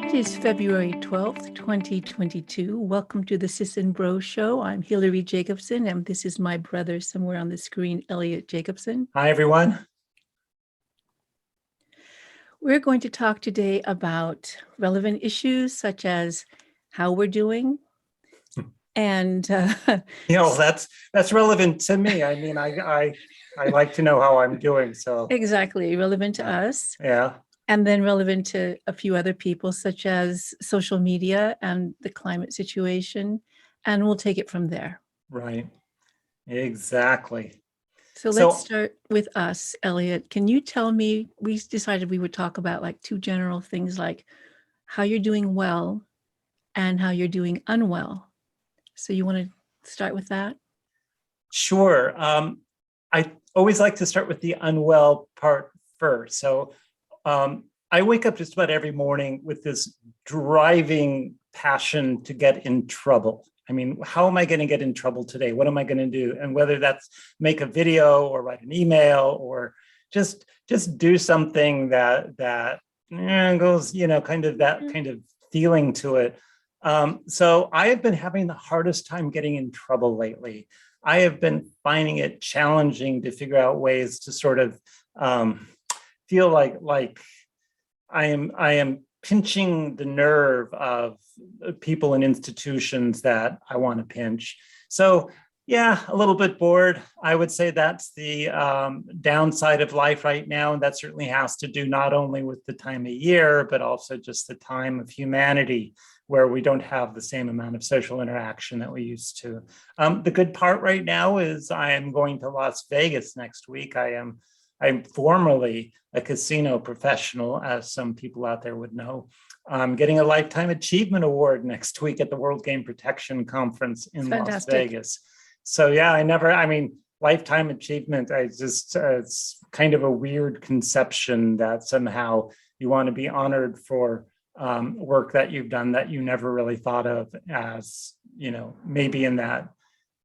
It is February 12th, 2022. Welcome to the Sis Bro Show. I'm Hilary Jacobson, and this is my brother somewhere on the screen, Elliot Jacobson. Hi, everyone. We're going to talk today about relevant issues such as how we're doing. And that's relevant to me. I mean, I like to know how I'm doing. So exactly, relevant to us. Yeah. And then relevant to a few other people, such as social media and the climate situation. And we'll take it from there. Right. Exactly. So let's start with us, Elliot. Can you tell me, we decided we would talk about like two general things like how you're doing well and how you're doing unwell. So you want to start with that? Sure. I always like to start with the unwell part first. So I wake up just about every morning with this driving passion to get in trouble. I mean, how am I going to get in trouble today? What am I going to do? And whether that's make a video or write an email or just do something that goes, kind of that kind of feeling to it. So I have been having the hardest time getting in trouble lately. I have been finding it challenging to figure out ways to sort of feel like I am pinching the nerve of people and institutions that I want to pinch. So yeah, a little bit bored. I would say that's the downside of life right now. And that certainly has to do not only with the time of year, but also just the time of humanity where we don't have the same amount of social interaction that we used to. The good part right now is I am going to Las Vegas next week. I'm formerly a casino professional, as some people out there would know. I'm getting a Lifetime Achievement Award next week at the World Game Protection Conference in Las Vegas. So yeah, Lifetime Achievement, it's kind of a weird conception that somehow you want to be honored for work that you've done that you never really thought of as, maybe in that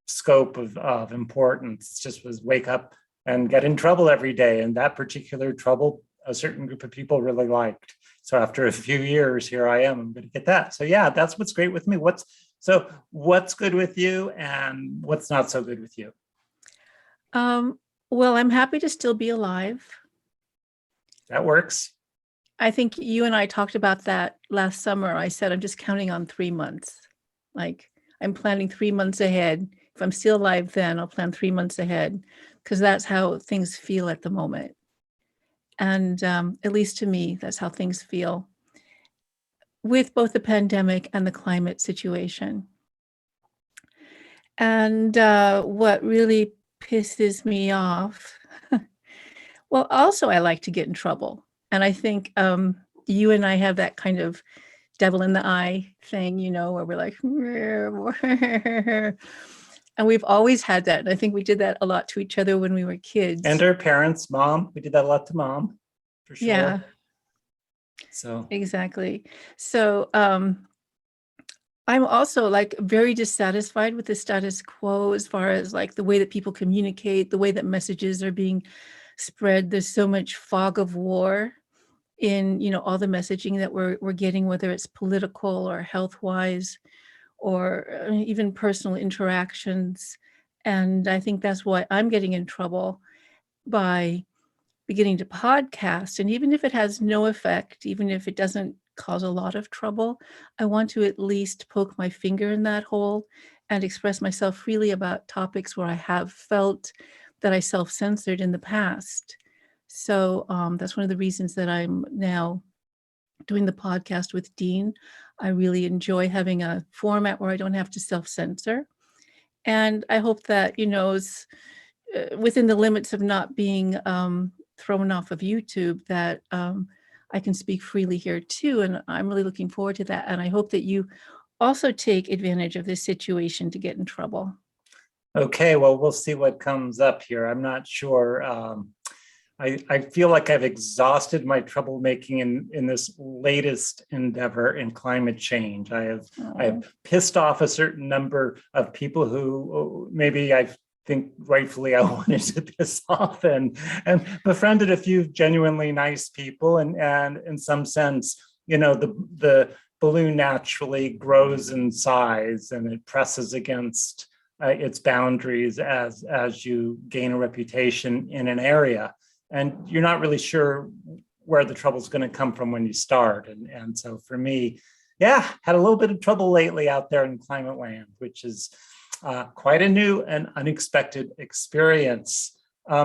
scope of importance. It just was wake up and get in trouble every day. And that particular trouble, a certain group of people really liked. So after a few years, here I am, I'm going to get that. So yeah, that's what's great with me. What's good with you and what's not so good with you? Well, I'm happy to still be alive. That works. I think you and I talked about that last summer. I said, I'm just counting on 3 months. Like I'm planning 3 months ahead. If I'm still alive, then I'll plan 3 months ahead, because that's how things feel at the moment. And at least to me, that's how things feel with both the pandemic and the climate situation. And what really pisses me off, well, also I like to get in trouble. And I think you and I have that kind of devil in the eye thing, where we're like, and we've always had that. And I think we did that a lot to each other when we were kids. And our parents, mom, we did that a lot to mom, for sure. Yeah. So exactly. So I'm also like very dissatisfied with the status quo as far as like the way that people communicate, the way that messages are being spread. There's so much fog of war in, all the messaging that we're getting, whether it's political or health-wise, or even personal interactions. And I think that's why I'm getting in trouble by beginning to podcast. And even if it has no effect, even if it doesn't cause a lot of trouble, I want to at least poke my finger in that hole and express myself freely about topics where I have felt that I self-censored in the past. So that's one of the reasons that I'm now doing the podcast with Dean. I really enjoy having a format where I don't have to self-censor. And I hope that, it's within the limits of not being thrown off of YouTube, that I can speak freely here too. And I'm really looking forward to that. And I hope that you also take advantage of this situation to get in trouble. Okay, well, we'll see what comes up here. I'm not sure. I feel like I've exhausted my troublemaking in this latest endeavor in climate change. I have pissed off a certain number of people who maybe I think rightfully I wanted to piss off, and befriended a few genuinely nice people, and in some sense the balloon naturally grows in size and it presses against its boundaries as you gain a reputation in an area, and you're not really sure where the trouble's going to come from when you start. And so for me, yeah, had a little bit of trouble lately out there in climate land, which is quite a new and unexpected experience.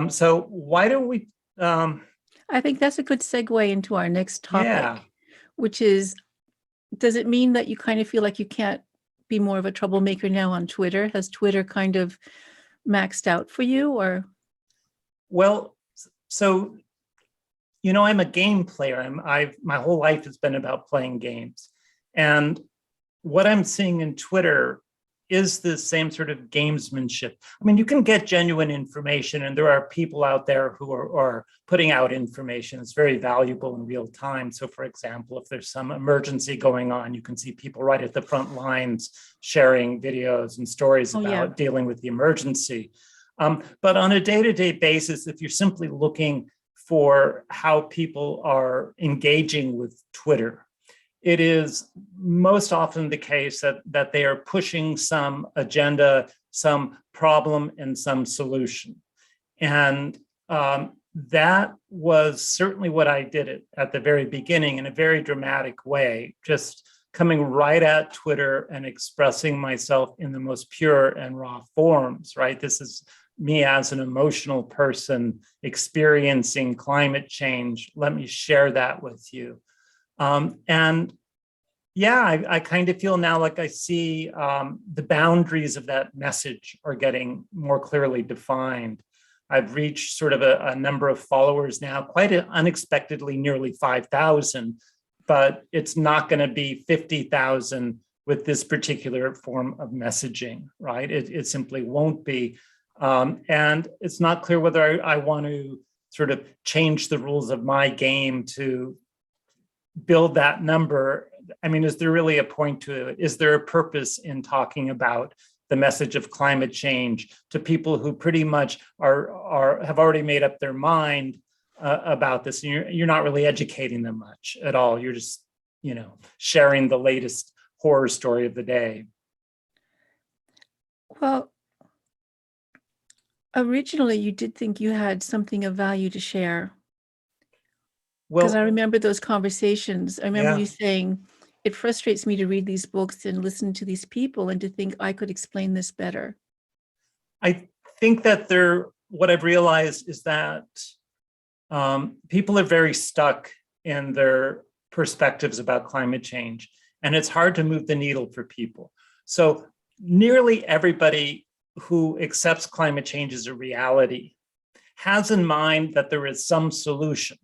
So why don't we? I think that's a good segue into our next topic, Yeah. which is, does it mean that you kind of feel like you can't be more of a troublemaker now on Twitter? Has Twitter kind of maxed out for you, or? Well, so, I'm a game player. My whole life has been about playing games. And what I'm seeing in Twitter is the same sort of gamesmanship. I mean, you can get genuine information, and there are people out there who are putting out information. It's very valuable in real time. So, for example, if there's some emergency going on, you can see people right at the front lines sharing videos and stories about dealing with the emergency. But on a day-to-day basis, if you're simply looking for how people are engaging with Twitter, it is most often the case that they are pushing some agenda, some problem, and some solution. And that was certainly what I did at the very beginning in a very dramatic way, just coming right at Twitter and expressing myself in the most pure and raw forms, right? This is me as an emotional person experiencing climate change. Let me share that with you. And yeah, I kind of feel now like I see the boundaries of that message are getting more clearly defined. I've reached sort of a number of followers now, quite unexpectedly, nearly 5,000, but it's not going to be 50,000 with this particular form of messaging, right? It simply won't be. And it's not clear whether I want to sort of change the rules of my game to build that number. I mean, is there really a point to it? Is there a purpose in talking about the message of climate change to people who pretty much have already made up their mind about this? And you're not really educating them much at all. You're just, sharing the latest horror story of the day. Well, originally you did think you had something of value to share. Because I remember those conversations. I remember you saying, it frustrates me to read these books and listen to these people and to think I could explain this better. I think that what I've realized is that people are very stuck in their perspectives about climate change, and it's hard to move the needle for people. So nearly everybody who accepts climate change as a reality has in mind that there is some solution,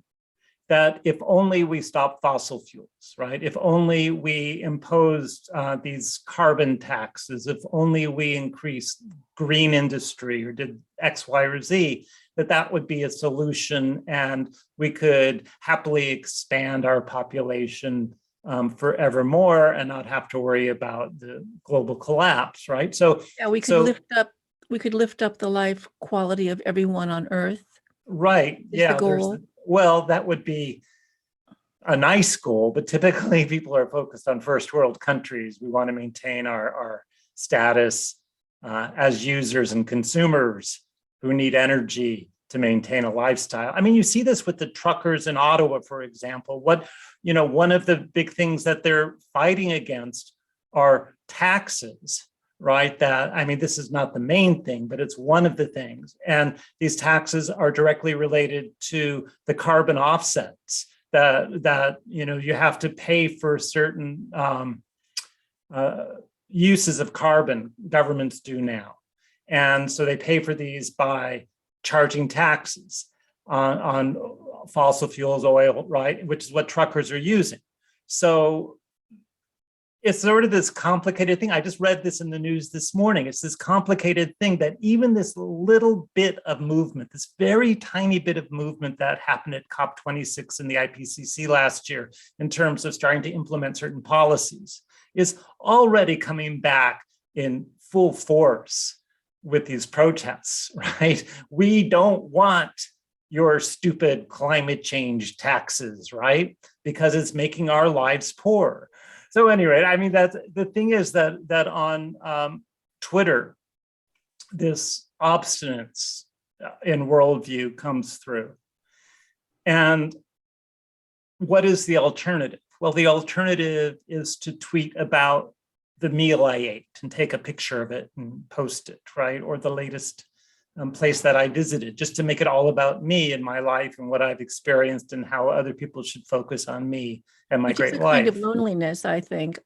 that if only we stop fossil fuels, right? If only we imposed these carbon taxes, if only we increased green industry or did X, Y, or Z, that would be a solution, and we could happily expand our population forevermore and not have to worry about the global collapse, right? So yeah, we could lift up the life quality of everyone on Earth. Right. Yeah. The goal. Well, that would be a nice goal, but typically people are focused on first world countries. We want to maintain our status as users and consumers who need energy to maintain a lifestyle. I mean, you see this with the truckers in Ottawa, for example. One of the big things that they're fighting against are taxes, right? This is not the main thing, but it's one of the things. And these taxes are directly related to the carbon offsets that you have to pay for certain uses of carbon. Governments do now. And so they pay for these by charging taxes on fossil fuels, oil, right? Which is what truckers are using. So it's sort of this complicated thing. I just read this in the news this morning. It's this complicated thing that even this little bit of movement, this very tiny bit of movement that happened at COP26 in the IPCC last year in terms of starting to implement certain policies, is already coming back in full force with these protests, right? We don't want your stupid climate change taxes, right? Because it's making our lives poorer. So anyway, I mean, that's the thing is that on Twitter, this obstinance in worldview comes through. And what is the alternative? Well, the alternative is to tweet about the meal I ate and take a picture of it and post it, right? Or the latest place that I visited, just to make it all about me and my life and what I've experienced and how other people should focus on me and my Which is great a kind of life. loneliness, I think.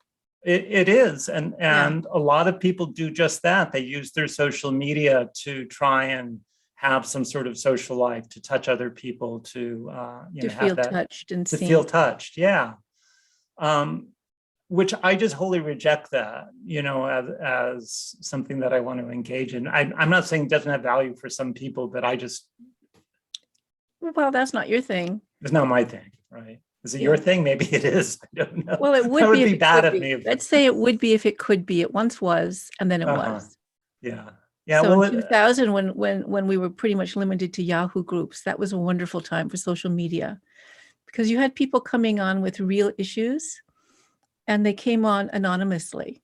It is. And Yeah. a lot of people do just that. They use their social media to try and have some sort of social life, to touch other people, to To have feel that, touched and to seen. feel touched. Yeah. Which I just wholly reject that, as something that I want to engage in. I'm not saying it doesn't have value for some people, but Well, that's not your thing. it's not my thing, right? Is it Yeah. your thing? Maybe it is. I don't know. Well, it would that be would if be it bad could of be. me. Let's say it would be if it could be. It once was, and then it was. Yeah. Yeah. So Well, in 2000, when we were pretty much limited to Yahoo groups, that was a wonderful time for social media, because you had people coming on with real issues, and they came on anonymously.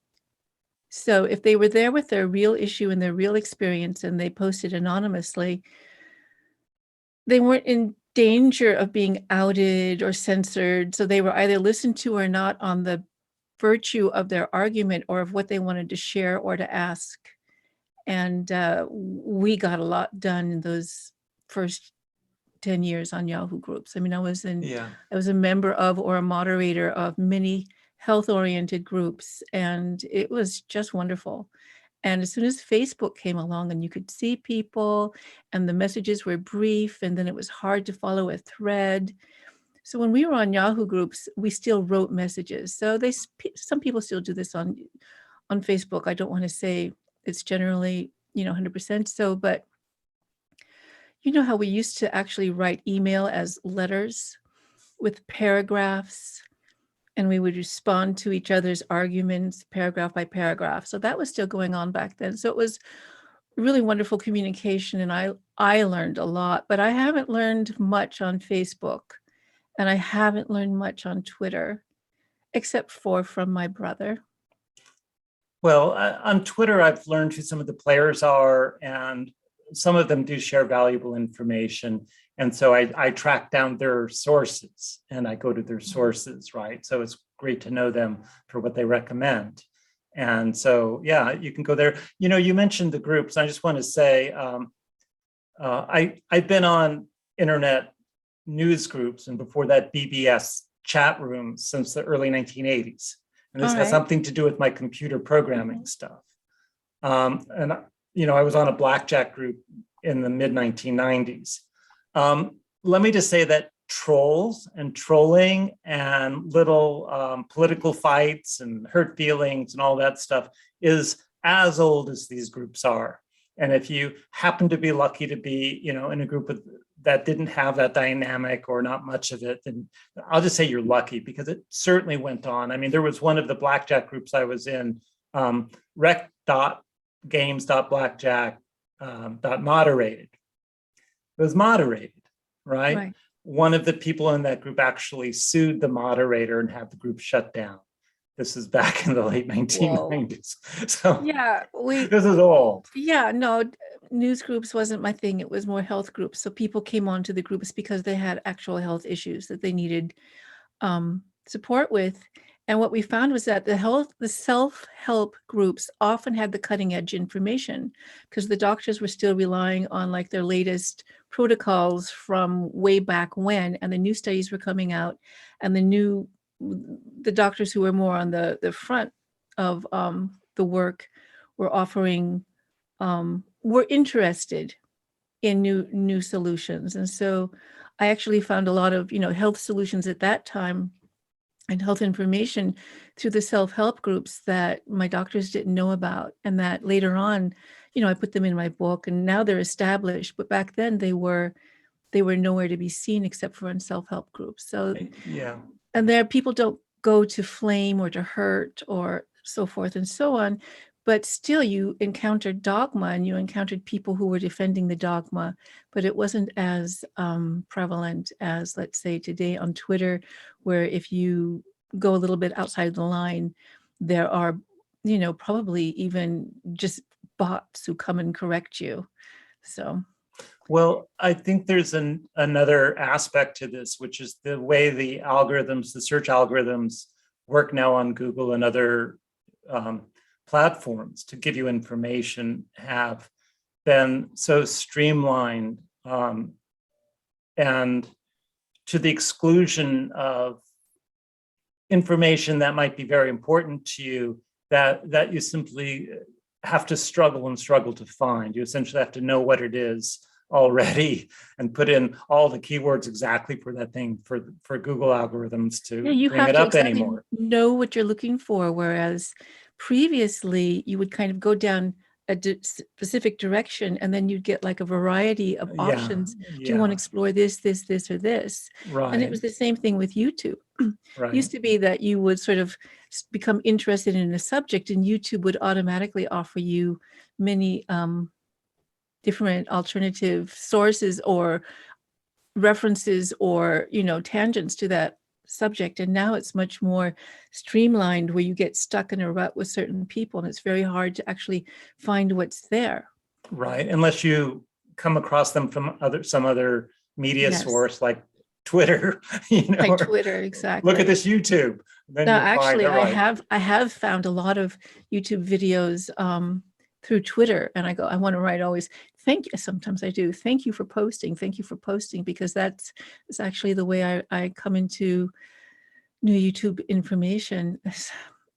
So if they were there with their real issue and their real experience and they posted anonymously, they weren't in danger of being outed or censored. So they were either listened to or not on the virtue of their argument or of what they wanted to share or to ask. And we got a lot done in those first 10 years on Yahoo groups. I mean, I was a member of or a moderator of many health-oriented groups, and it was just wonderful. And as soon as Facebook came along and you could see people and the messages were brief, and then it was hard to follow a thread. So when we were on Yahoo groups, we still wrote messages. So some people still do this on Facebook. I don't want to say it's generally, 100% so, but you know how we used to actually write email as letters with paragraphs, and we would respond to each other's arguments paragraph by paragraph. So that was still going on back then. So it was really wonderful communication, and I learned a lot, but I haven't learned much on Facebook, and I haven't learned much on Twitter, except from my brother. Well, on Twitter, I've learned who some of the players are, and some of them do share valuable information. And so I track down their sources and I go to their sources, right? So it's great to know them for what they recommend. And so, yeah, you can go there. You mentioned the groups. I just want to say, I've been on internet news groups, and before that, BBS chat rooms since the early 1980s. And this has something to do with my computer programming stuff. And I was on a blackjack group in the mid 1990s. Let me just say that trolls and trolling and little political fights and hurt feelings and all that stuff is as old as these groups are. And if you happen to be lucky to be, in a group that didn't have that dynamic or not much of it, then I'll just say you're lucky, because it certainly went on. I mean, there was one of the blackjack groups I was in, rec.games.blackjack .moderated. It was moderated, right? One of the people in that group actually sued the moderator and had the group shut down. This is back in the late 1990s. Whoa. So yeah, this is old. Yeah, no, news groups wasn't my thing. It was more health groups. So people came on to the groups because they had actual health issues that they needed support with. And what we found was that the self-help groups often had the cutting edge information, because the doctors were still relying on like their latest protocols from way back when, and the new studies were coming out, and the doctors who were more on the front of the work were offering, were interested in new solutions. And so I actually found a lot of, health solutions at that time and health information through the self-help groups that my doctors didn't know about, and that later on, I put them in my book, and now they're established. But back then they were nowhere to be seen except for in self-help groups. So yeah, and there people don't go to flame or to hurt or so forth and so on, but still you encountered dogma and you encountered people who were defending the dogma, but it wasn't as prevalent as, let's say, today on Twitter, where if you go a little bit outside the line, there are, probably even just bots who come and correct you. So. Well, I think there's another aspect to this, which is the way the algorithms, the search algorithms work now on Google and other platforms to give you information have been so streamlined and to the exclusion of information that might be very important to you that you simply have to struggle to find. You essentially have to know what it is already and put in all the keywords exactly for that thing for Google algorithms to You bring have it to up exactly anymore. know what you're looking for, whereas previously you would kind of go down a specific direction and then you'd get like a variety of options. Do you want to explore this, or this? And it was the same thing with YouTube. Used to be that you would sort of become interested in a subject and YouTube would automatically offer you many different alternative sources or references or, tangents to that subject. And now it's much more streamlined where you get stuck in a rut with certain people and it's very hard to actually find what's there. Right, unless you come across them from some other media source like Twitter, Like Twitter, exactly. Look at this YouTube. Then no, you'll actually, find it right. I have found a lot of YouTube videos through Twitter, and I want to write always thank you. Sometimes I do. Thank you for posting. Thank you for posting, because that's actually the way I come into new YouTube information.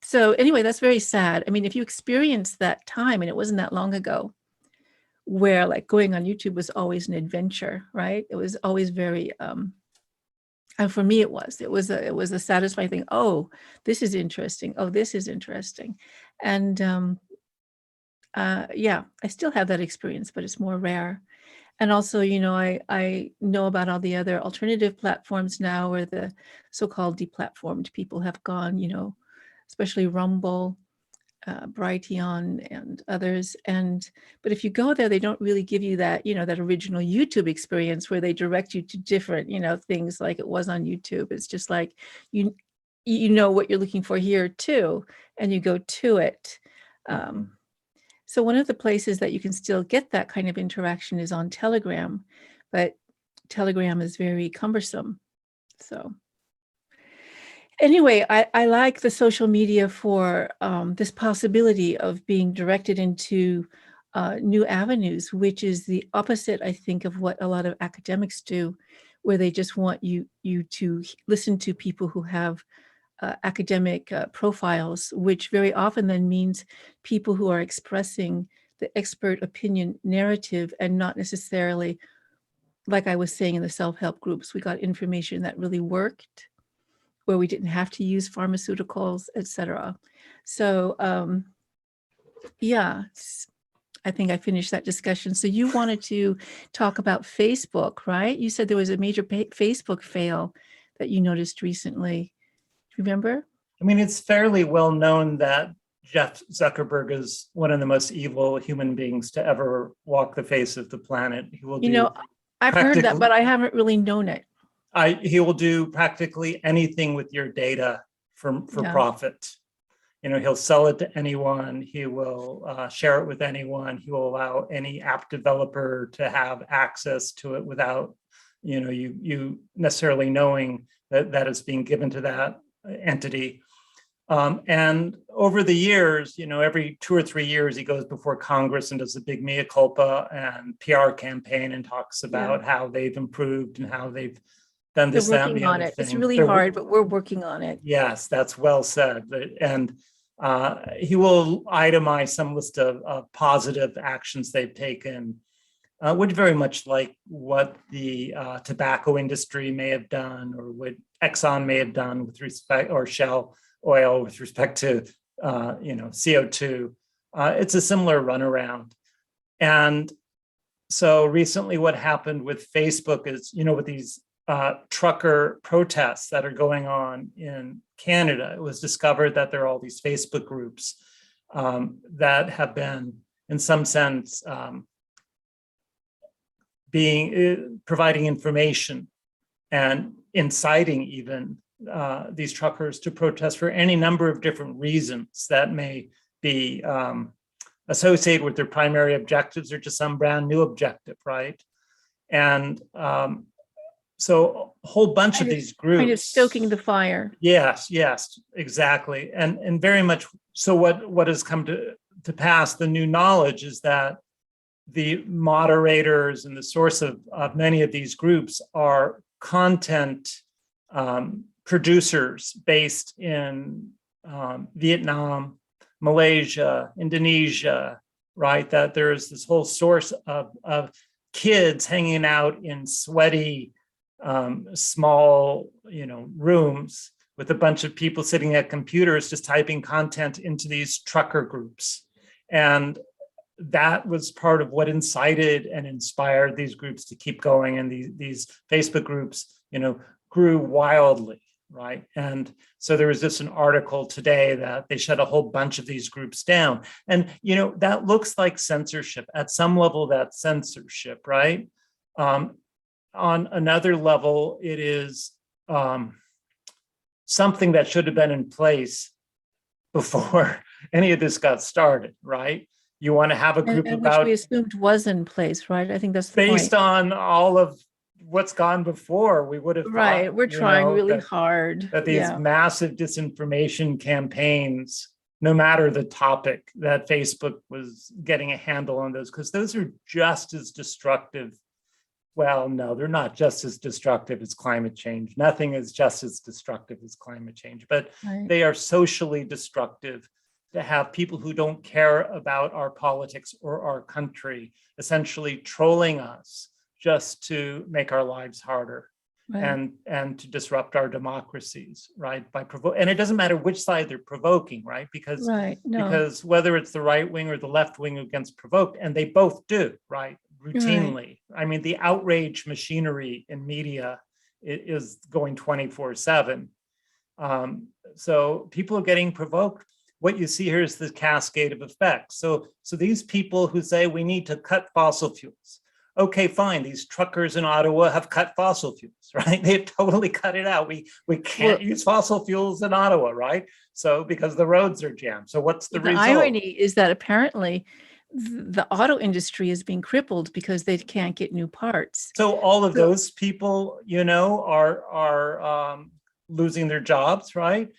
So anyway, that's very sad. I mean, if you experience that time, and it wasn't that long ago, where like going on YouTube was always an adventure, right? It was always very and for me, it was a satisfying thing. Oh, this is interesting. Oh, this is interesting. And yeah, I still have that experience, but it's more rare. And also, I know about all the other alternative platforms now where the so-called deplatformed people have gone, especially Rumble, Brighteon and others. But if you go there, they don't really give you that, that original YouTube experience where they direct you to different, things like it was on YouTube. It's just like, you know what you're looking for here too, and you go to it. So one of the places that you can still get that kind of interaction is on Telegram, but Telegram is very cumbersome. So anyway, I like the social media for this possibility of being directed into new avenues, which is the opposite, I think, of what a lot of academics do, where they just want you to listen to people who have academic profiles, which very often then means people who are expressing the expert opinion narrative and not necessarily, like I was saying in the self-help groups, we got information that really worked, where we didn't have to use pharmaceuticals, etc. So yeah, I think I finished that discussion. So you wanted to talk about Facebook, right? You said there was a major Facebook fail that you noticed recently. Do you remember? I mean, it's fairly well known that Jeff Zuckerberg is one of the most evil human beings to ever walk the face of the planet. He will I've heard that, but I haven't really known it. He will do practically anything with your data for profit. He'll sell it to anyone. He will share it with anyone. He will allow any app developer to have access to it without, you necessarily knowing that it's being given to that entity. And over the years, every 2 or 3 years, he goes before Congress and does a big mea culpa and PR campaign and talks about how they've improved and how they've done this, that, and the other thing. It's really hard, but we're working on it. Yes, that's well said. And he will itemize some list of positive actions they've taken, which very much like what the tobacco industry may have done, or what Exxon may have done with respect, or Shell Oil with respect to CO2. It's a similar runaround. And so recently what happened with Facebook is, with these trucker protests that are going on in Canada, it was discovered that there are all these Facebook groups that have been, in some sense, providing information and inciting even these truckers to protest for any number of different reasons that may be associated with their primary objectives or just some brand new objective, right? And so a whole bunch of these groups. Kind of stoking the fire. Yes, exactly. And very much so what has come to pass, the new knowledge is that the moderators and the source of many of these groups are content producers based in Vietnam, Malaysia, Indonesia, right? That there's this whole source of kids hanging out in sweaty, small, rooms with a bunch of people sitting at computers just typing content into these trucker groups. And that was part of what incited and inspired these groups to keep going. And these Facebook groups, grew wildly, right? And so there was just an article today that they shut a whole bunch of these groups down. And, that looks like censorship. At some level, that's censorship, right? On another level, it is something that should have been in place before any of this got started, right? You want to have a group and about, which we assumed was in place, right? I think that's the based point. on all of what's gone before, we would have Right. thought, We're trying really hard. that these massive disinformation campaigns, no matter the topic, that Facebook was getting a handle on those, because those are just as destructive. Well, no, they're not just as destructive as climate change. Nothing is just as destructive as climate change, but they are socially destructive. To have people who don't care about our politics or our country essentially trolling us just to make our lives harder, and to disrupt our democracies, right? And it doesn't matter which side they're provoking, right? Because whether it's the right wing or the left wing who gets provoked, and they both do, right? Routinely. Right. I mean, the outrage machinery in media is going 24/7. So people are getting provoked. What you see here is the cascade of effects. So these people who say we need to cut fossil fuels. Okay, fine. These truckers in Ottawa have cut fossil fuels, right? They've totally cut it out. We can't use fossil fuels in Ottawa, right? So because the roads are jammed. So what's the result? The irony is that apparently the auto industry is being crippled because they can't get new parts. So all of those people, are losing their jobs, right?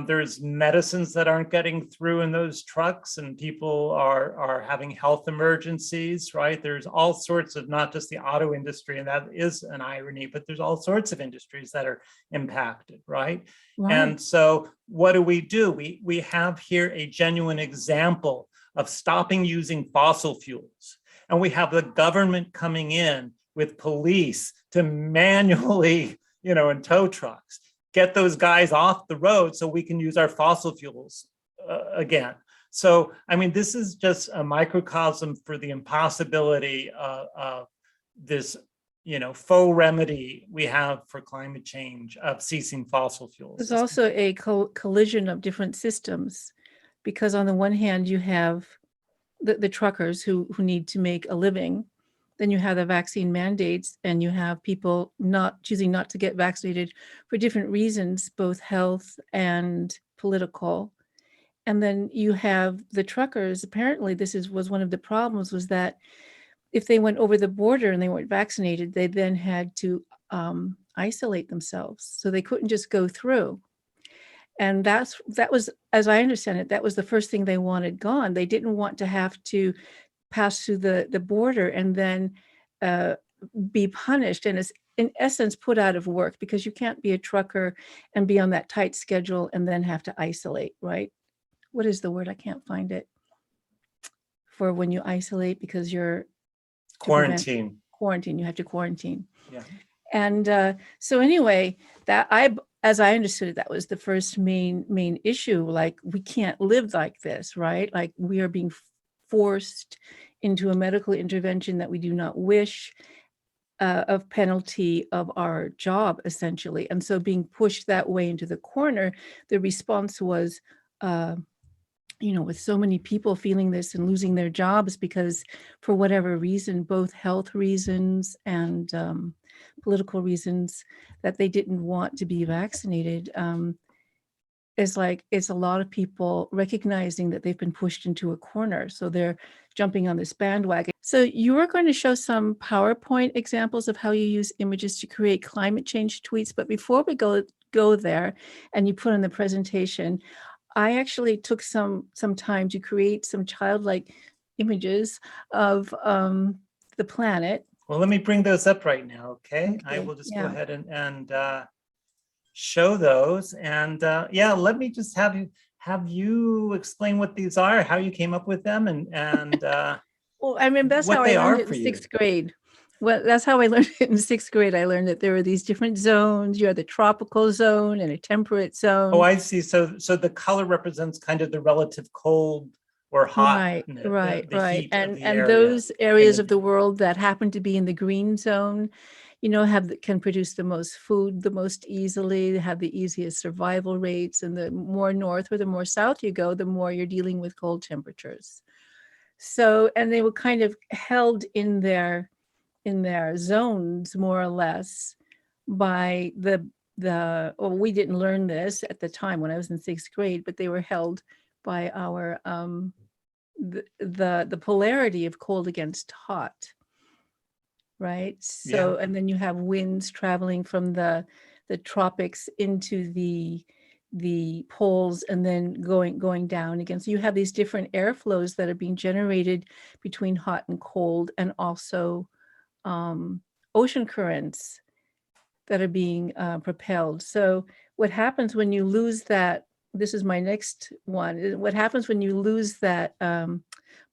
There's medicines that aren't getting through in those trucks, and people are having health emergencies, right? There's all sorts of, not just the auto industry, and that is an irony, but there's all sorts of industries that are impacted, right? And so what do? We have here a genuine example of stopping using fossil fuels. And we have the government coming in with police to manually, in tow trucks, get those guys off the road so we can use our fossil fuels again. So, I mean, this is just a microcosm for the impossibility of this, faux remedy we have for climate change of ceasing fossil fuels. There's also a collision of different systems, because on the one hand, you have the truckers who need to make a living. Then you have the vaccine mandates, and you have people choosing not to get vaccinated for different reasons, both health and political. And then you have the truckers. Apparently, was one of the problems, was that if they went over the border and they weren't vaccinated, they then had to isolate themselves. So they couldn't just go through. And that was, as I understand it, that was the first thing they wanted gone. They didn't want to have to pass through the border and then be punished, and is in essence put out of work, because you can't be a trucker and be on that tight schedule and then have to isolate, right? What is the word? I can't find it. For when you isolate because you're quarantine. You have to quarantine. Yeah. And so anyway, as I understood it, that was the first main issue. Like, we can't live like this, right? Like, we are being forced into a medical intervention that we do not wish, of penalty of our job, essentially. And so being pushed that way into the corner, the response was with so many people feeling this and losing their jobs because for whatever reason, both health reasons and political reasons, that they didn't want to be vaccinated. It's a lot of people recognizing that they've been pushed into a corner. So they're jumping on this bandwagon. So you are going to show some PowerPoint examples of how you use images to create climate change tweets. But before we go there and you put on the presentation, I actually took some time to create some childlike images of the planet. Well, let me bring those up right now, okay? I Okay, will just go yeah. ahead and show those. And yeah, let me just have you explain what these are, how you came up with them, and Well, I mean, that's how what I they learned are it for in you. sixth grade. Well, that's how I learned it in sixth grade. I learned that there were these different zones. You had the tropical zone and a temperate Oh, zone. I see. So the color represents kind of the relative cold or hot, Right, the right. heat of the And area. those And areas of then, the world that happen to be in the green zone, can produce the most food the most easily, have the easiest survival rates. And the more north or the more south you go, the more you're dealing with cold temperatures. So, and they were kind of held in their zones more or less by we didn't learn this at the time when I was in sixth grade, but they were held by our the polarity of cold against hot, right? So, yeah. and then you have winds traveling from the tropics into the poles and then going down again. So you have these different airflows that are being generated between hot and cold, and also ocean currents that are being propelled. So what happens when you lose that? This is my next one. What happens when you lose that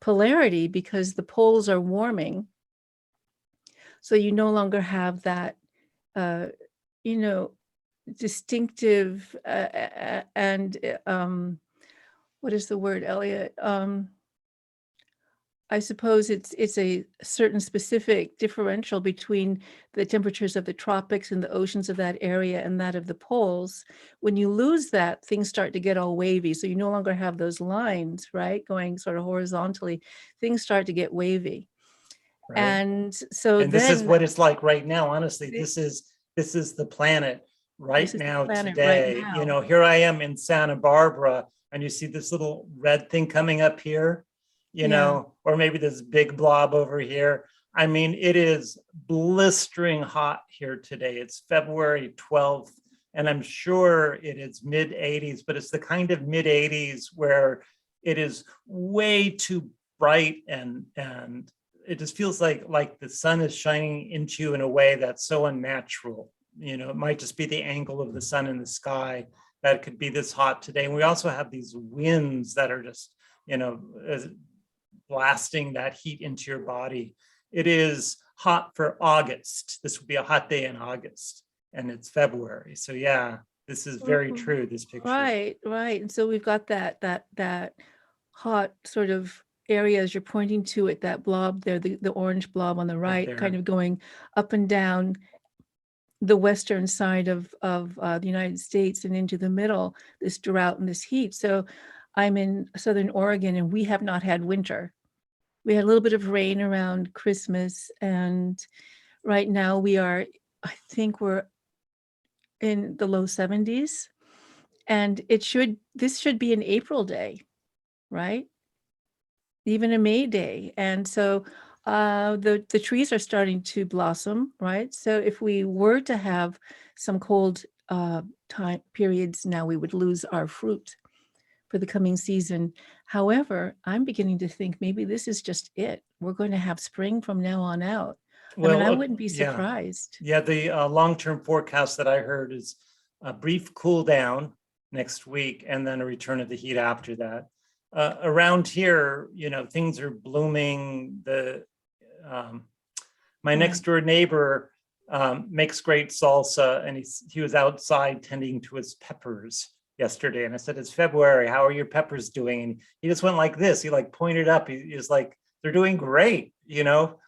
polarity because the poles are warming? So you no longer have that, uh, you know, distinctive and what is the word, Elliot? I suppose it's a certain specific differential between the temperatures of the tropics and the oceans of that area and that of the poles. When you lose that, things start to get all wavy. So you no longer have those lines, right, going sort of horizontally. Things start to get wavy. Right. And so And this is then what it's like right now. Honestly, thi- this is the planet this right is the now planet right today. You now. know, here I am in Santa Barbara, and you see this little red thing coming up here, you Yeah. know, or maybe this big blob over here. I mean, it is blistering hot here today. It's February 12th, and I'm sure it is mid 80s, but it's the kind of mid 80s where it is way too bright and it just feels like the sun is shining into you in a way that's so unnatural. You know, it might just be the angle of the sun in the sky that could be this hot today. And we also have these winds that are just, you know, blasting that heat into your body. It is hot for August. This would be a hot day in August, and it's February. So yeah, this is very Mhm. true, this picture. Right. And so we've got that hot sort of area as you're pointing to it, that blob there, the orange blob on the Right right, kind there. of going up and down the western side of the United States and into the middle, this drought and this heat. So I'm in Southern Oregon and we have not had winter. We had a little bit of rain around Christmas, and right now I think we're in the low 70s, and this should be an April day, right? Even a May day. And so the trees are starting to blossom, right? So if we were to have some cold time periods now, we would lose our fruit for the coming season. However, I'm beginning to think maybe this is just it. We're going to have spring from now on out. I mean, Well, I wouldn't be yeah. surprised. Yeah, the long-term forecast that I heard is a brief cool down next week and then a return of the heat after that. Around here, you know, things are blooming. Um, my Right. next door neighbor makes great salsa, and he was outside tending to his peppers yesterday. And I said, "It's February. How are your peppers doing?" And he just went like this. He like pointed up. He's like, "They're doing great. You know,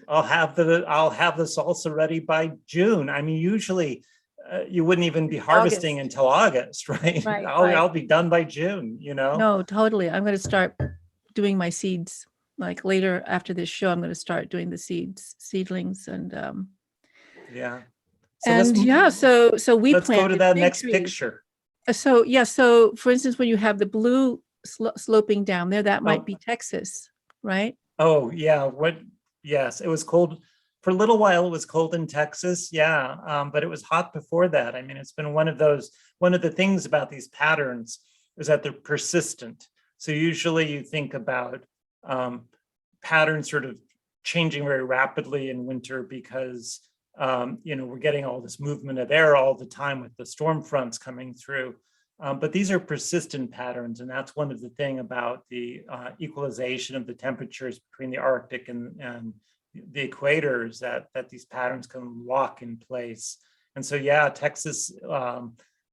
I'll have the salsa ready by June." I mean, usually you wouldn't even be harvesting August. until August, right? Right, I'll, right. I'll be done by June, you know? No, totally. I'm going to start doing my seeds. Like later after this show, I'm going to start doing the seedlings, Yeah. So and yeah. So we let's go to planted that fig next trees. picture. So yeah. So for instance, when you have the blue sloping down there, that might Oh, be Texas, right? oh yeah. Yes, it was cold for a little while. It was cold in Texas. Yeah. But it was hot before that. I mean, it's been one of the things about these patterns is that they're persistent. So usually you think about patterns sort of changing very rapidly in winter because we're getting all this movement of air all the time with the storm fronts coming through. But these are persistent patterns, and that's one of the things about the equalization of the temperatures between the Arctic and the equators, that these patterns can lock in place. And so, yeah, Texas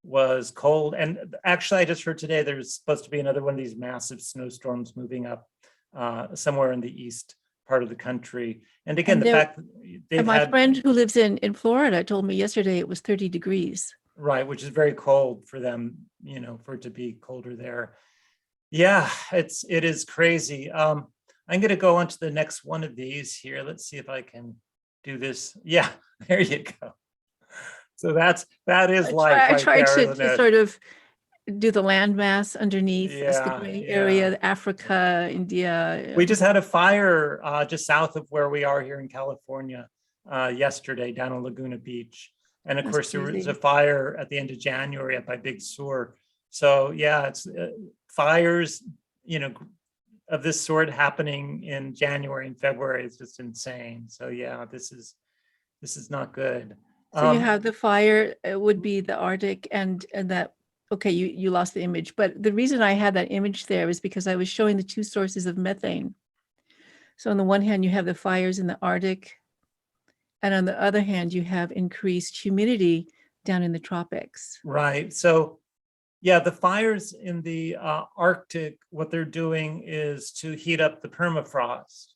was cold. And actually, I just heard today there's supposed to be another one of these massive snowstorms moving up somewhere in the east part of the country. And again, the fact that they've my had, friend who lives in Florida told me yesterday it was 30 degrees. right, which is very cold for them, for it to be colder there. Yeah, it is crazy. I'm going to go on to the next one of these here. Let's see if I can do this. Yeah, there you go. So that is life I right tried there, isn't to it? sort of do the landmass underneath as the Yeah, gray yeah. area, Africa, India. We just had a fire just south of where we are here in California yesterday down on Laguna Beach. And of That's course, there was crazy. a fire at the end of January up by Big Sur. So yeah, it's fires, of this sort happening in January and February is just insane. So yeah, this is not good. So you have the fire, it would be the Arctic and that, okay, you lost the image, but the reason I had that image there was because I was showing the two sources of methane. So on the one hand, you have the fires in the Arctic, and on the other hand, you have increased humidity down in the tropics. Right. So yeah, the fires in the Arctic, what they're doing is to heat up the permafrost.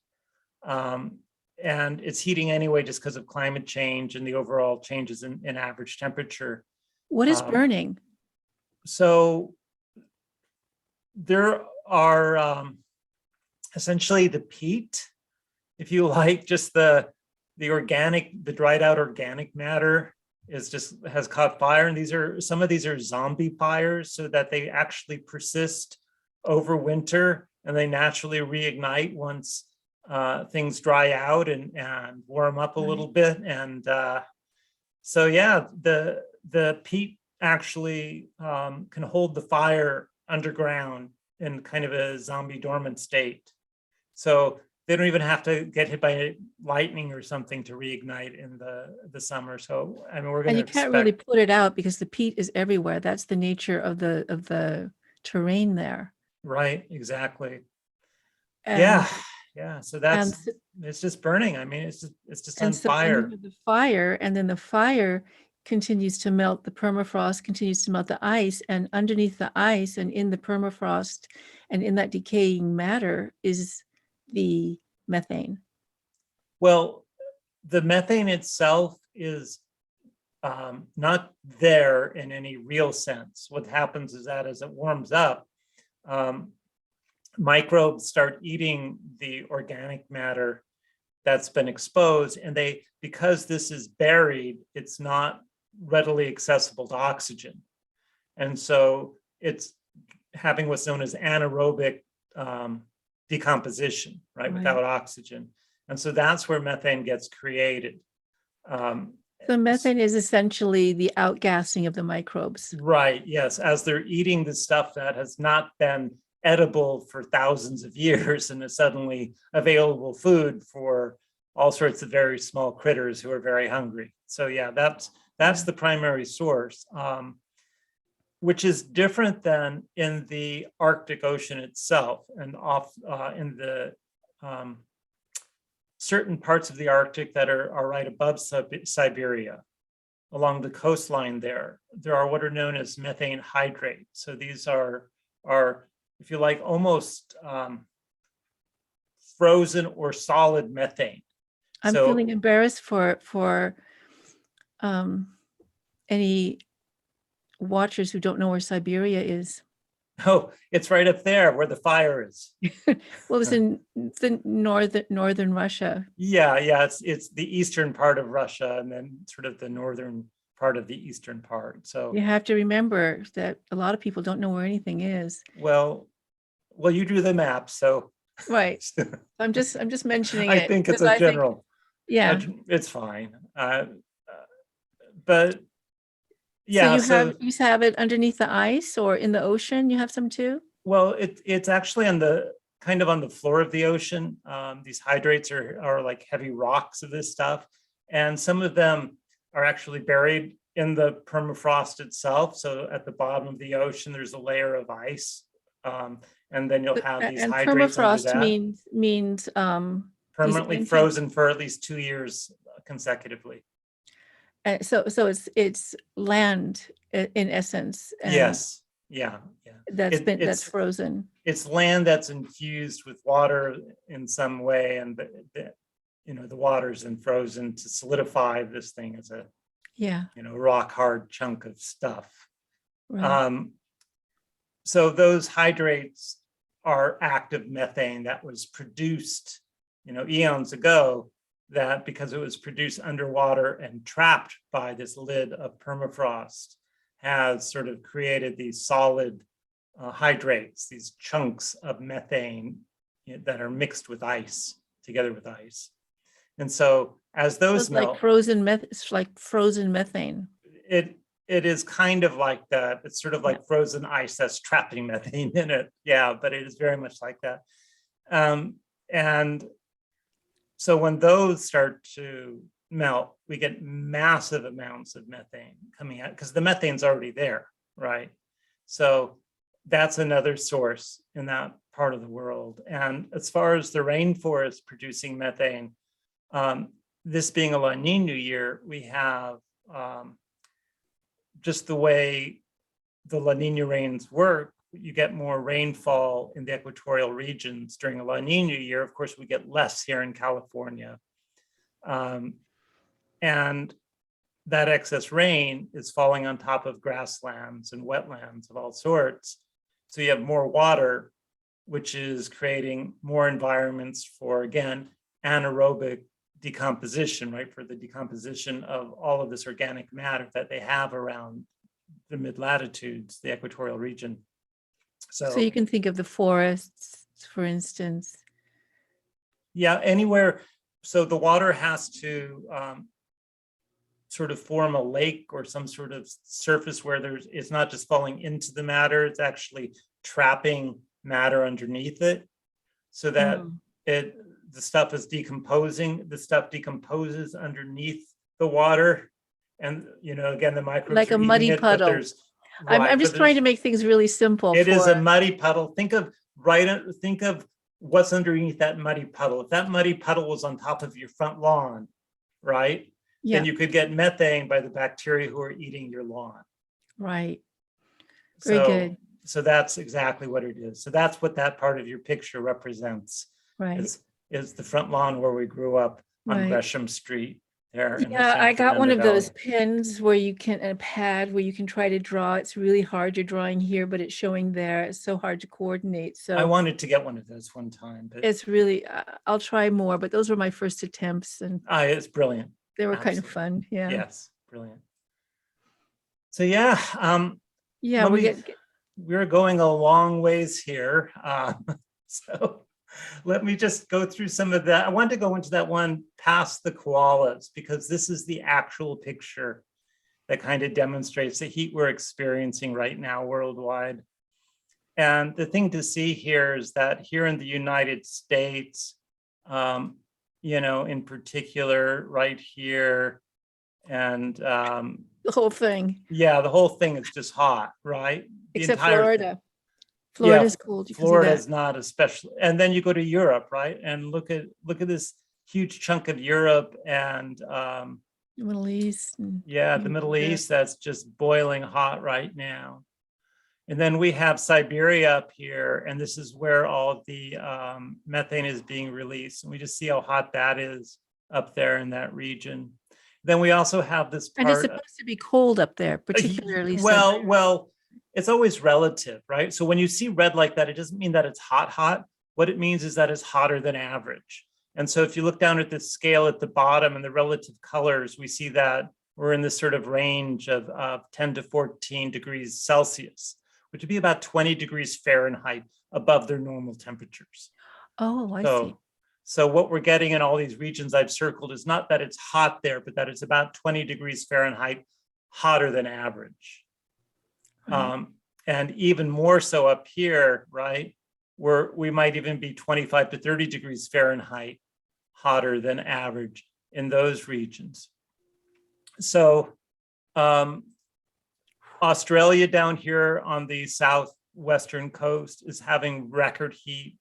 And it's heating anyway just because of climate change and the overall changes in average temperature. What is burning? So there are essentially the peat, if you like, just the dried out organic matter has caught fire. And some of these are zombie fires, so that they actually persist over winter and they naturally reignite once things dry out and warm up a little bit. And so yeah, the peat actually can hold the fire underground in kind of a zombie dormant state. So they don't even have to get hit by lightning or something to reignite in the summer. So I mean, we're going to expect. And you can't really put it out because the peat is everywhere. That's the nature of the terrain there. Right, exactly. And, yeah. So it's just burning. I mean, it's just on fire. Then you have the fire, and then the fire continues to melt the permafrost, continues to melt the ice, and underneath the ice and in the permafrost and in that decaying matter is the methane. Well, the methane itself is not there in any real sense. What happens is that as it warms up, microbes start eating the organic matter that's been exposed, and because this is buried, it's not readily accessible to oxygen. And so it's having what's known as anaerobic decomposition, right, without oxygen. And so that's where methane gets created. So methane is essentially the outgassing of the microbes. Right, yes, as they're eating the stuff that has not been edible for thousands of years and is suddenly available food for all sorts of very small critters who are very hungry. So yeah, that's the primary source, which is different than in the Arctic Ocean itself, and off in the certain parts of the Arctic that are right above Siberia. Along the coastline there are what are known as methane hydrates. So these are, if you like, almost frozen or solid methane. I'm feeling embarrassed for any watchers who don't know where Siberia is. Oh, it's right up there where the fire is. Well, it's in the northern Russia. Yeah, it's the eastern part of Russia, and then sort of the northern part of the eastern part. So You have to remember that a lot of people don't know where anything is. well, you drew the map, so Right. I'm just mentioning I it think it's because a I think, general. yeah. It's fine. But So yeah, you so have it underneath the ice or in the ocean. You have some too. well, it's actually on the kind of on the floor of the ocean. These hydrates are like heavy rocks of this stuff, and some of them are actually buried in the permafrost itself. So at the bottom of the ocean, there's a layer of ice, and then you'll have these And hydrates under permafrost that, means these permanently ancient. frozen for at least 2 years consecutively. So it's land in essence, and Yes, yeah. that's frozen. It's land that's infused with water in some way, and the water's then frozen to solidify this thing as a Yeah, rock hard chunk of stuff. right. So those hydrates are active methane that was produced eons ago, that because it was produced underwater and trapped by this lid of permafrost has sort of created these solid hydrates, these chunks of methane that are mixed with ice, together with ice. And so as those It's like melt, it's like frozen methane. it is kind of like that. It's sort of like frozen ice that's trapping methane in it. Yeah, but it is very much like that. And so when those start to melt, we get massive amounts of methane coming out because the methane's already there, right? So that's another source in that part of the world. And as far as the rainforest producing methane, this being a La Nina year, we have just the way the La Nina rains work, you get more rainfall in the equatorial regions during a La Nina year. Of course, we get less here in California. And that excess rain is falling on top of grasslands and wetlands of all sorts. So you have more water, which is creating more environments for, again, anaerobic decomposition, right? For the decomposition of all of this organic matter that they have around the mid-latitudes, the equatorial region. So you can think of the forests, for instance. Yeah, anywhere. So the water has to sort of form a lake or some sort of surface where it's not just falling into the matter, it's actually trapping matter underneath it, so that the stuff is decomposing. The stuff decomposes underneath the water, and again, the microbes like are a muddy eating it, puddle. but there's I'm just trying to make things really simple. It is a muddy puddle. Think of what's underneath that muddy puddle. If that muddy puddle was on top of your front lawn, right? Yeah. Then you could get methane by the bacteria who are eating your lawn. Right. Very good. So that's exactly what it is. So that's what that part of your picture represents. Right. Is the front lawn where we grew up on Gresham Street. There. Yeah, I got one of those pens where you can, a pad where you can try to draw. It's really hard. You're drawing here, but it's showing there. It's so hard to coordinate. So I wanted to get one of those one time, but it's really, I'll try more, but those were my first attempts, and it's brilliant. They were kind of fun. Yeah. Yes, brilliant. So yeah, yeah, we're going a long ways here. So let me just go through some of that. I wanted to go into that one past the koalas, because this is the actual picture that kind of demonstrates the heat we're experiencing right now worldwide. And the thing to see here is that here in the United States, in particular right here, and the whole thing. Yeah, the whole thing is just hot, right? Except Florida. Thing. Florida's cold. Florida's not especially. And then you go to Europe, right? And look at this huge chunk of Europe and the Middle East. The Middle East, that's just boiling hot right now. And then we have Siberia up here, and this is where all the methane is being released. And we just see how hot that is up there in that region. Then we also have this And it's part. supposed to be cold up there, particularly Well, southern. well, it's always relative, right? So when you see red like that, it doesn't mean that it's hot. What it means is that it's hotter than average. And so if you look down at the scale at the bottom and the relative colors, we see that we're in this sort of range of 10 to 14 degrees Celsius, which would be about 20 degrees Fahrenheit above their normal temperatures. Oh, I see. So what we're getting in all these regions I've circled is not that it's hot there, but that it's about 20 degrees Fahrenheit hotter than average. Right. And even more so up here, right, where we might even be 25 to 30 degrees Fahrenheit hotter than average in those regions. So Australia down here on the southwestern coast is having record heat,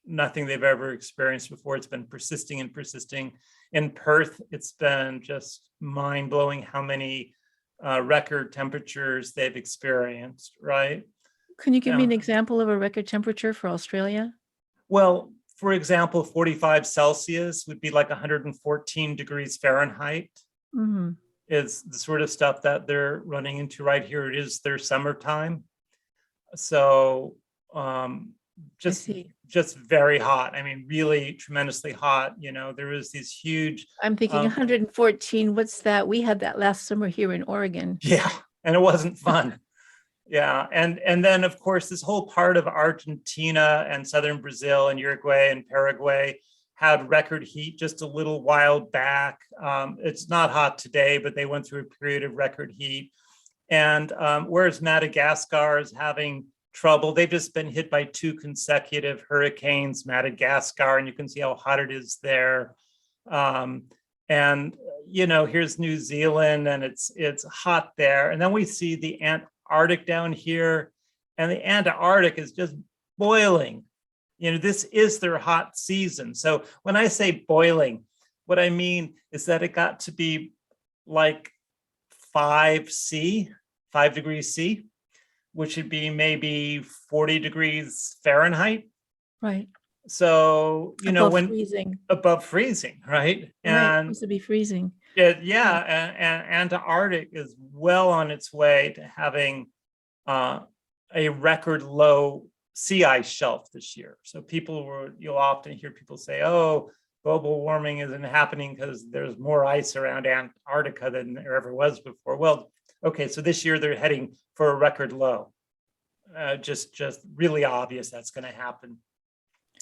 nothing they've ever experienced before. It's been persisting and persisting. In Perth, it's been just mind-blowing how many record temperatures they've experienced, right? Can you give me an example of a record temperature for Australia? Well, for example, 45 Celsius would be like 114 degrees Fahrenheit. Mm-hmm. Is the sort of stuff that they're running into right here. It is their summertime. So just very hot. I mean, really tremendously hot. You know, there was these huge. I'm thinking 114. What's that? We had that last summer here in Oregon. Yeah, and it wasn't fun. Yeah, and then of course this whole part of Argentina and southern Brazil and Uruguay and Paraguay had record heat just a little while back. It's not hot today, but they went through a period of record heat. And whereas Madagascar is having trouble, they've just been hit by 2 consecutive hurricanes, Madagascar, and you can see how hot it is there. And you know, here's New Zealand, and it's hot there. And then we see the Antarctic down here, and the Antarctic is just boiling. You know, this is their hot season. So when I say boiling, what I mean is that it got to be like 5 degrees C, which would be maybe 40 degrees Fahrenheit. Right. So, you know, when freezing. Above freezing, right? And supposed to be freezing. Yeah, and Antarctic is well on its way to having a record low sea ice shelf this year. So you'll often hear people say, oh, global warming isn't happening because there's more ice around Antarctica than there ever was before. Well, okay, so this year they're heading for a record low. Just really obvious that's going to happen.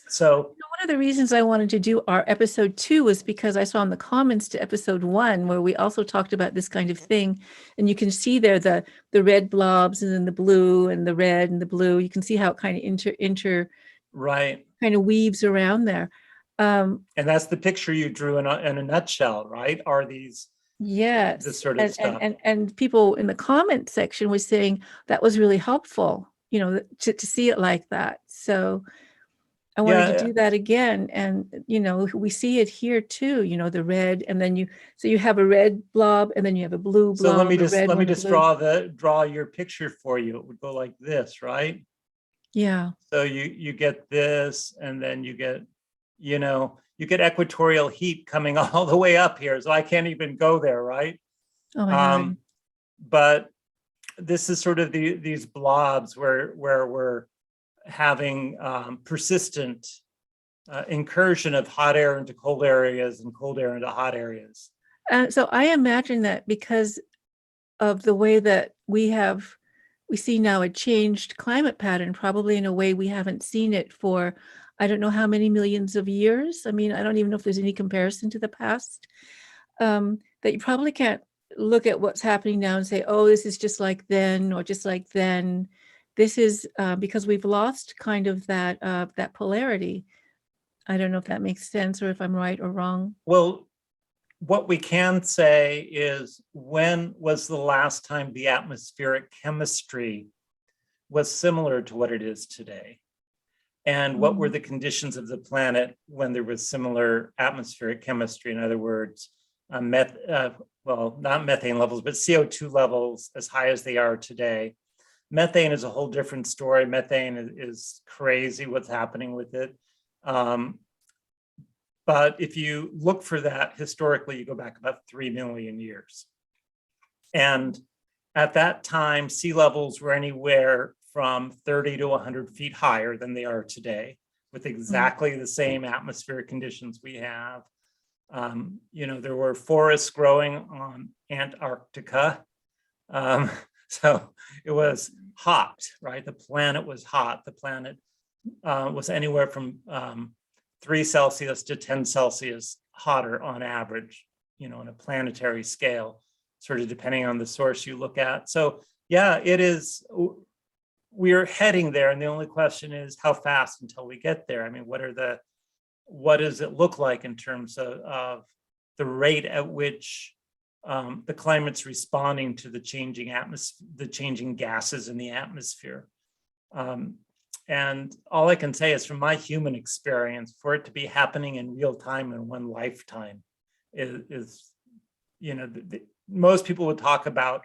So one of the reasons I wanted to do our episode 2 was because I saw in the comments to episode 1 where we also talked about this kind of thing, and you can see there the red blobs and then the blue and the red and the blue. You can see how it kind of right, kind of weaves around there. And that's the picture you drew in a nutshell, right? Are these this sort of stuff? And people in the comment section was saying that was really helpful, you know, to see it like that. So I wanted to do that again. And, you know, we see it here too, you know, the red, and then you have a red blob and then you have a blue blob. So let me just draw your picture for you. It would go like this, right? Yeah. So you get this, and then you get, you know, you get equatorial heat coming all the way up here. So I can't even go there, right? Oh my God. But this is sort of these blobs where we're having persistent incursion of hot air into cold areas and cold air into hot areas. So I imagine that because of the way that we see now a changed climate pattern, probably in a way we haven't seen it for, I don't know how many millions of years. I mean, I don't even know if there's any comparison to the past, that you probably can't look at what's happening now and say, oh, this is just like then or just like then. This is because we've lost kind of that polarity. I don't know if that makes sense or if I'm right or wrong. Well, what we can say is, when was the last time the atmospheric chemistry was similar to what it is today? And what were the conditions of the planet when there was similar atmospheric chemistry? In other words, not methane levels, but CO2 levels as high as they are today. Methane is a whole different story. Methane is crazy what's happening with it. But But if you look for that historically, you go back about 3 million years. And at that time, sea levels were anywhere from 30 to 100 feet higher than they are today, with exactly the same atmospheric conditions we have. There were forests growing on Antarctica. So it was hot, right? The planet was hot. The planet was anywhere from 3 Celsius to 10 Celsius hotter on average, on a planetary scale, sort of depending on the source you look at. So yeah, it is, we're heading there. And the only question is how fast until we get there. I mean, what does it look like in terms of the rate at which the climate's responding to the changing atmosphere, the changing gases in the atmosphere? And all I can say is from my human experience, for it to be happening in real time in one lifetime is most people would talk about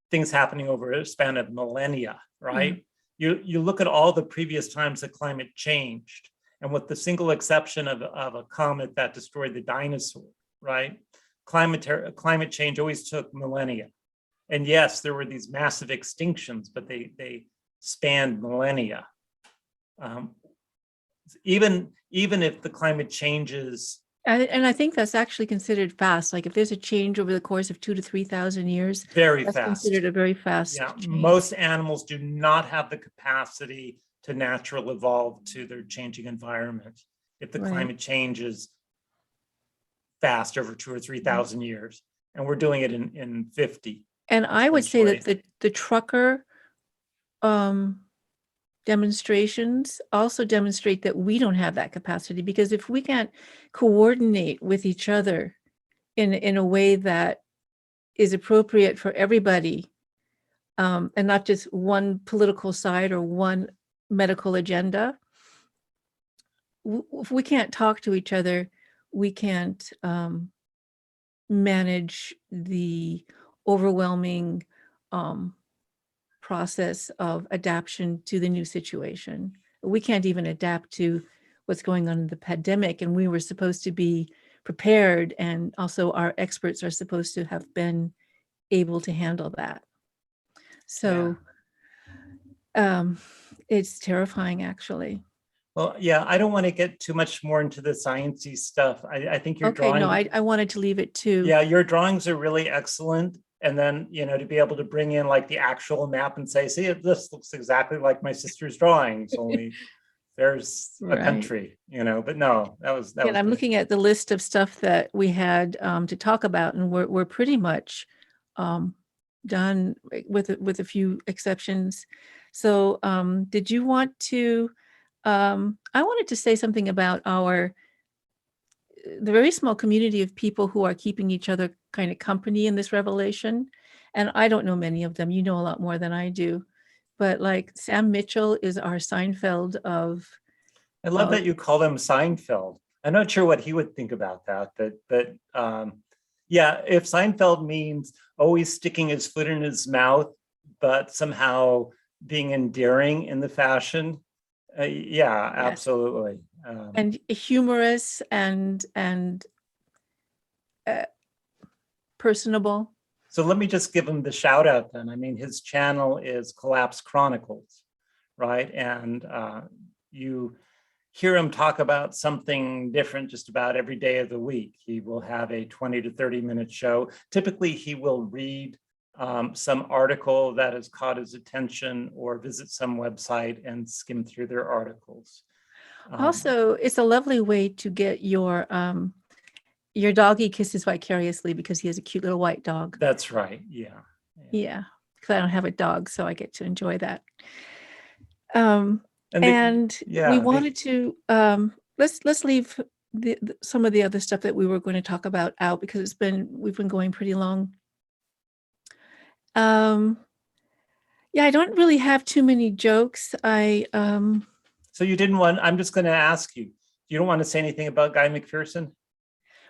things happening over a span of millennia, right? You look at all the previous times the climate changed, and with the single exception of a comet that destroyed the dinosaur, right? Climate change always took millennia. And yes, there were these massive extinctions, but they spanned millennia. Even if the climate changes. And I think that's actually considered fast. Like if there's a change over the course of 2,000 to 3,000 years, very that's fast. Considered a very fast change. Change. Most animals do not have the capacity to naturally evolve to their changing environment if the climate changes fast over 2,000 or 3,000 years. And we're doing it in 50. And I would say that the trucker demonstrations also demonstrate that we don't have that capacity, because if we can't coordinate with each other in a way that is appropriate for everybody, and not just one political side or one medical agenda, if we can't talk to each other, we can't manage the overwhelming process of adaptation to the new situation. We can't even adapt to what's going on in the pandemic, and we were supposed to be prepared, and also our experts are supposed to have been able to handle that. So it's terrifying, actually. Well, yeah, I don't want to get too much more into the sciencey stuff. I think your drawing. No, I wanted to leave it too. Yeah, your drawings are really excellent. And then, to be able to bring in like the actual map and say, see, this looks exactly like my sister's drawings, only there's a country, but no, that was. And I'm looking at the list of stuff that we had to talk about, and we're pretty much done with a few exceptions. So did you want to, I wanted to say something about the very small community of people who are keeping each other kind of company in this revelation. And I don't know many of them. You know a lot more than I do. But like Sam Mitchell is our Seinfeld of. I love that you call him Seinfeld. I'm not sure what he would think about that, but yeah, if Seinfeld means always sticking his foot in his mouth, but somehow being endearing in the fashion, yeah, absolutely. And humorous and personable. So let me just give him the shout out then. I mean, his channel is Collapse Chronicles, right? And you hear him talk about something different just about every day of the week. He will have a 20 to 30-minute show. Typically, he will read some article that has caught his attention or visit some website and skim through their articles. Also, it's a lovely way to get your doggy kisses vicariously, because he has a cute little white dog. That's right. Yeah. Yeah. Because I don't have a dog, so I get to enjoy that. We wanted to let's leave some of the other stuff that we were going to talk about out, because we've been going pretty long. Yeah, I don't really have too many jokes. So you didn't want, I'm just going to ask you, you don't want to say anything about Guy McPherson?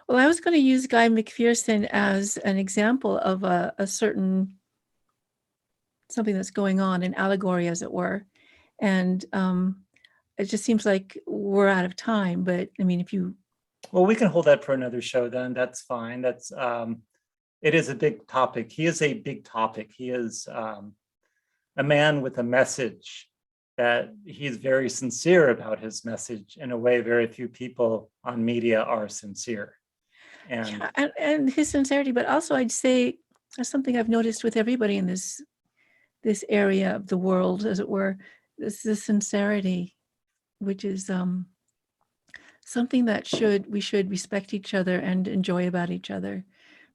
Well, I was going to use Guy McPherson as an example of a certain something that's going on, an allegory, as it were. And it just seems like we're out of time. But I mean, if you Well, we can hold that for another show then. That's fine. It is a big topic. He is a big topic. He is a man with a message that he's very sincere about his message in a way very few people on media are sincere. And Yeah, and his sincerity, but also I'd say that's something I've noticed with everybody in this area of the world, as it were, this sincerity, which is something that we should respect each other and enjoy about each other,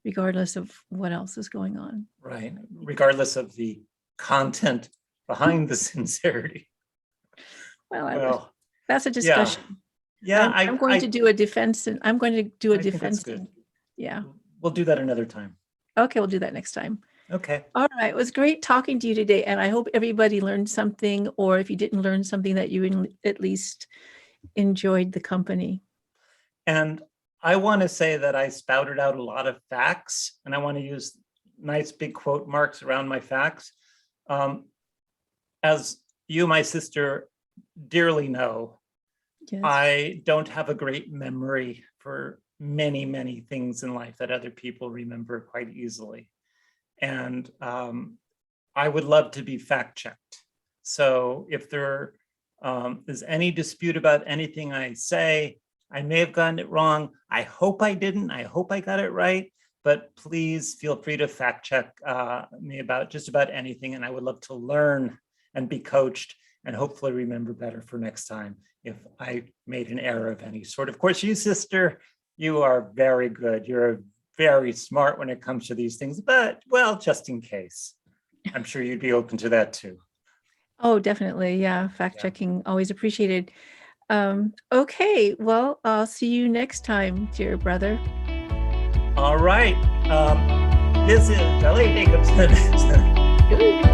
regardless of what else is going on. right, regardless of the content behind the sincerity. Well, that's a yeah, discussion. yeah. I'm going to do a defense, and I'm going to do a I think that's defense. good. Yeah. We'll do that another time. Okay, we'll do that next time. Okay. All right. It was great talking to you today, and I hope everybody learned something, or if you didn't learn something, that you at least enjoyed the company. And I want to say that I spouted out a lot of facts, and I want to use nice big quote marks around my facts. As you, my sister, dearly know, Yes. I don't have a great memory for many, many things in life that other people remember quite easily. And I would love to be fact checked. So if there is any dispute about anything I say, I may have gotten it wrong. I hope I didn't. I hope I got it right. But please feel free to fact check me about just about anything. And I would love to learn and be coached and hopefully remember better for next time if I made an error of any sort. Of course, you, sister, you are very good. You're very smart when it comes to these things, but well, just in case, I'm sure you'd be open to that too. Oh, definitely. Yeah. Fact checking, always appreciated. Okay. Well, I'll see you next time, dear brother. All right. This is Ellie Jacobson. Good.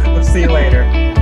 We'll see you later.